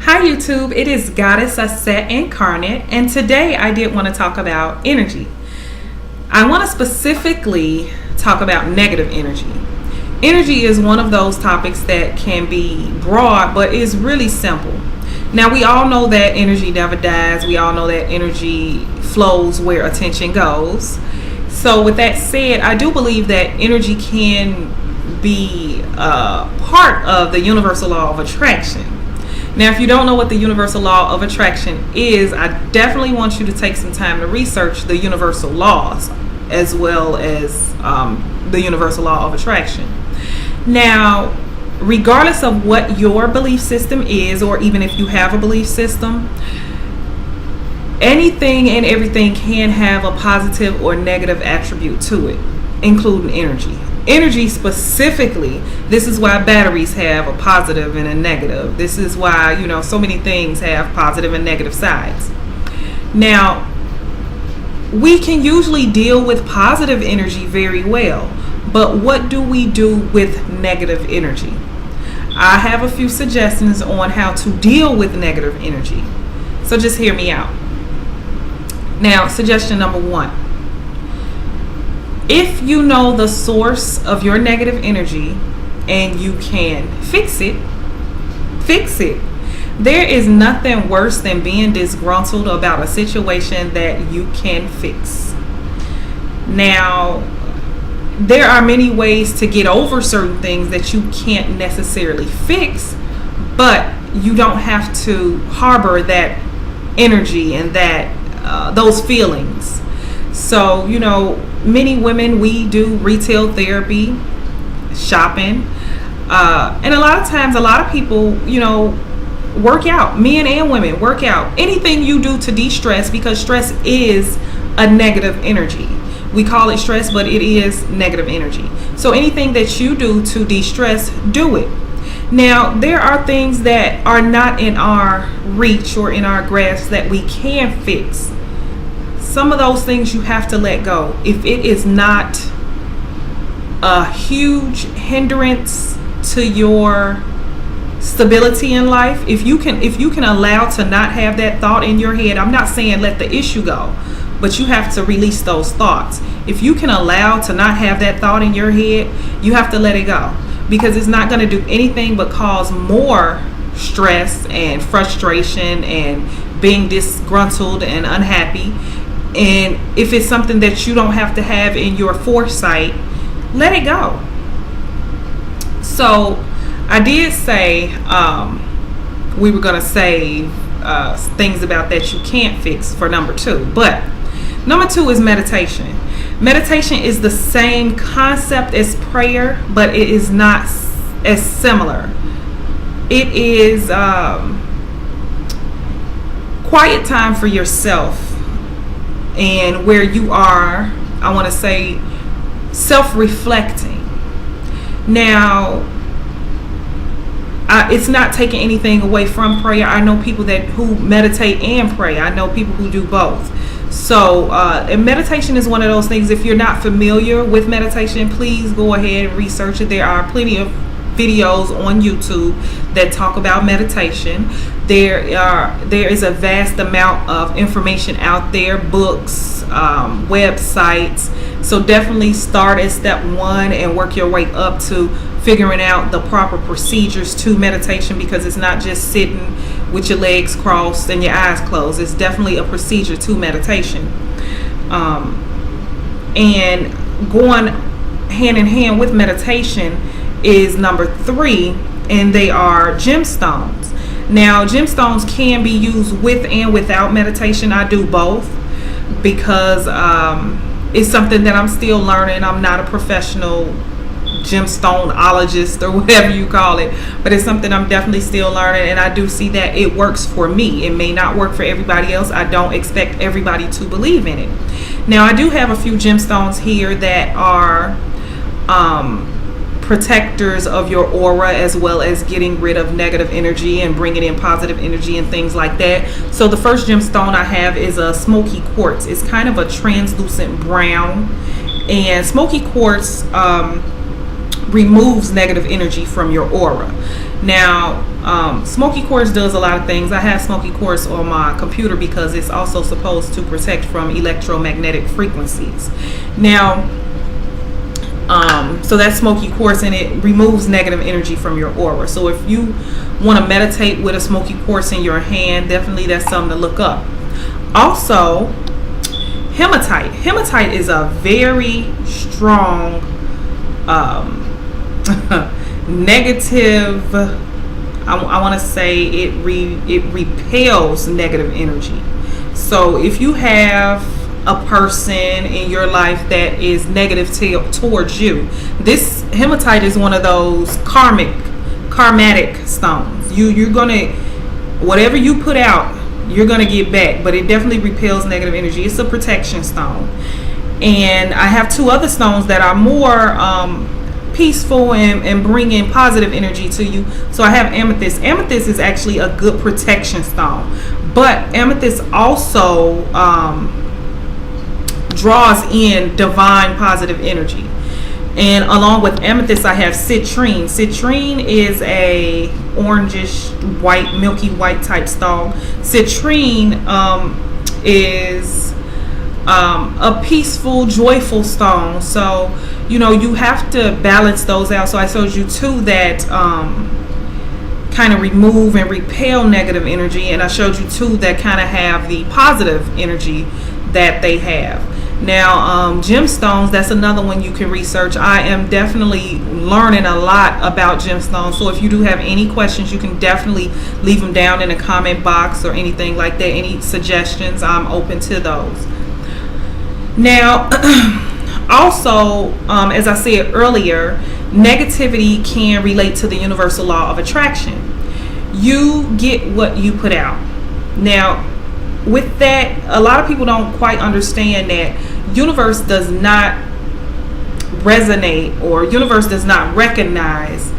Hi YouTube, it is Goddess Aset Incarnate, and today I did want to talk about energy. I want to specifically talk about negative energy. Energy is one of those topics that can be broad, but is really simple. Now, we all know that energy never dies. We all know that energy flows where attention goes. So with that said, I do believe that energy can be part of the universal law of attraction. Now, if you don't know what the universal law of attraction is, I definitely want you to take some time to research the universal laws as well as the universal law of attraction. Now, regardless of what your belief system is, or even if you have a belief system, anything and everything can have a positive or negative attribute to it, including energy. Energy specifically, this is why batteries have a positive and a negative. This is why, so many things have positive and negative sides. Now, we can usually deal with positive energy very well, but what do we do with negative energy? I have a few suggestions on how to deal with negative energy. So just hear me out. Now, suggestion number 1. If you know the source of your negative energy and you can fix it, fix it. There is nothing worse than being disgruntled about a situation that you can fix. Now, there are many ways to get over certain things that you can't necessarily fix, but you don't have to harbor that energy and those feelings. So, many women, we do retail therapy, shopping, and a lot of times, a lot of people, work out. Men and women work out. Anything you do to de-stress, because stress is a negative energy. We call it stress, but it is negative energy. So anything that you do to de-stress, do it. Now, there are things that are not in our reach or in our grasp that we can fix. Some of those things you have to let go. If it is not a huge hindrance to your stability in life, if you can allow to not have that thought in your head, I'm not saying let the issue go, but you have to release those thoughts. If you can allow to not have that thought in your head, you have to let it go, because it's not going to do anything but cause more stress and frustration and being disgruntled and unhappy. And if it's something that you don't have to have in your foresight, let it go. So I did say we were going to save things about that you can't fix for number 2. But number 2 is meditation. Meditation is the same concept as prayer, but it is not as similar. It is quiet time for yourself, and where you are, I want to say, self-reflecting. Now, it's not taking anything away from prayer. I know people who meditate and pray. I know people who do both. So, and meditation is one of those things. If you're not familiar with meditation, please go ahead and research it. There are plenty of videos on YouTube that talk about meditation. There is a vast amount of information out there, books, websites. So definitely start at step 1 and work your way up to figuring out the proper procedures to meditation, because it's not just sitting with your legs crossed and your eyes closed. It's definitely a procedure to meditation. And going hand in hand with meditation is number 3, and they are gemstones. Now, gemstones can be used with and without meditation. I do both because it's something that I'm still learning. I'm not a professional gemstoneologist or whatever you call it, but it's something I'm definitely still learning, and I do see that it works for me. It may not work for everybody else. I don't expect everybody to believe in it. Now, I do have a few gemstones here that are protectors of your aura, as well as getting rid of negative energy and bringing in positive energy and things like that. So the first gemstone I have is a smoky quartz. It's kind of a translucent brown, and smoky quartz removes negative energy from your aura. Now, smoky quartz does a lot of things. I have smoky quartz on my computer because it's also supposed to protect from electromagnetic frequencies. Now, so that's smoky quartz, and it removes negative energy from your aura. So if you want to meditate with a smoky quartz in your hand, definitely that's something to look up. Also, hematite. Hematite is a very strong negative, I want to say it repels negative energy. So if you have a person in your life that is negative towards you, this hematite is one of those karmatic stones. You're gonna, whatever you put out, you're gonna get back, but it definitely repels negative energy. It's a protection stone. And I have two other stones that are more peaceful and bring in positive energy to you. So I have amethyst. Amethyst is actually a good protection stone, but amethyst also draws in divine positive energy. And along with amethyst, I have citrine. Citrine is a orangish white, milky white type stone. Citrine is a peaceful, joyful stone. So, you know, you have to balance those out. So I showed you two that kind of remove and repel negative energy, and I showed you two that kind of have the positive energy that they have. Now, gemstones, that's another one you can research. I am definitely learning a lot about gemstones. So if you do have any questions, you can definitely leave them down in the comment box or anything like that. Any suggestions, I'm open to those. Now, also, as I said earlier, negativity can relate to the universal law of attraction. You get what you put out. Now, with that, a lot of people don't quite understand that universe does not resonate, or universe does not recognize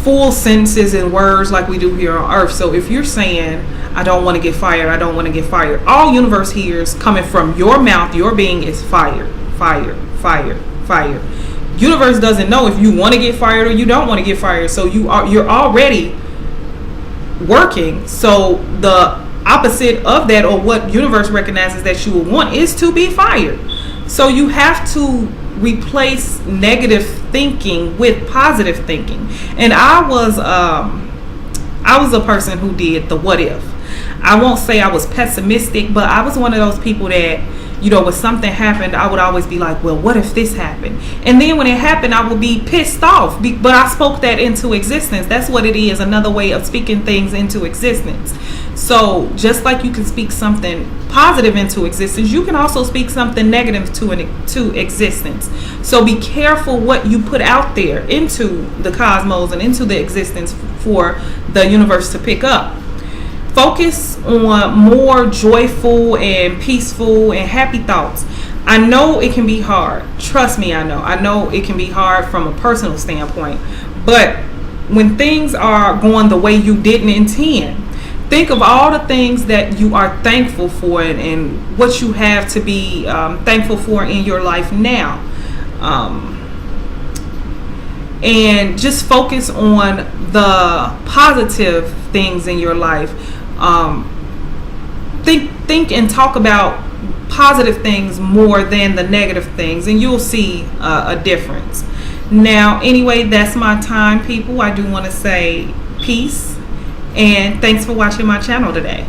full sentences and words like we do here on earth. So if you're saying, I don't want to get fired, I don't want to get fired, all universe hears coming from your mouth, your being, is fire, fire, fire, fire. Universe doesn't know if you want to get fired or you don't want to get fired. So you're already working. So the opposite of that, or what universe recognizes that you will want, is to be fired. So you have to replace negative thinking with positive thinking. And I was a person who did the what if. I won't say I was pessimistic, but I was one of those people that, you know, when something happened, I would always be like, well, what if this happened? And then when it happened, I would be pissed off. But I spoke that into existence. That's what it is, another way of speaking things into existence. So just like you can speak something positive into existence, you can also speak something negative to existence. So be careful what you put out there into the cosmos and into the existence for the universe to pick up. Focus on more joyful and peaceful and happy thoughts. I know it can be hard. Trust me, I know it can be hard from a personal standpoint. But when things are going the way you didn't intend, think of all the things that you are thankful for, and what you have to be thankful for in your life now. And just focus on the positive things in your life. Think and talk about positive things more than the negative things, and you'll see a difference. Now, anyway, that's my time, people. I do want to say peace, and thanks for watching my channel today.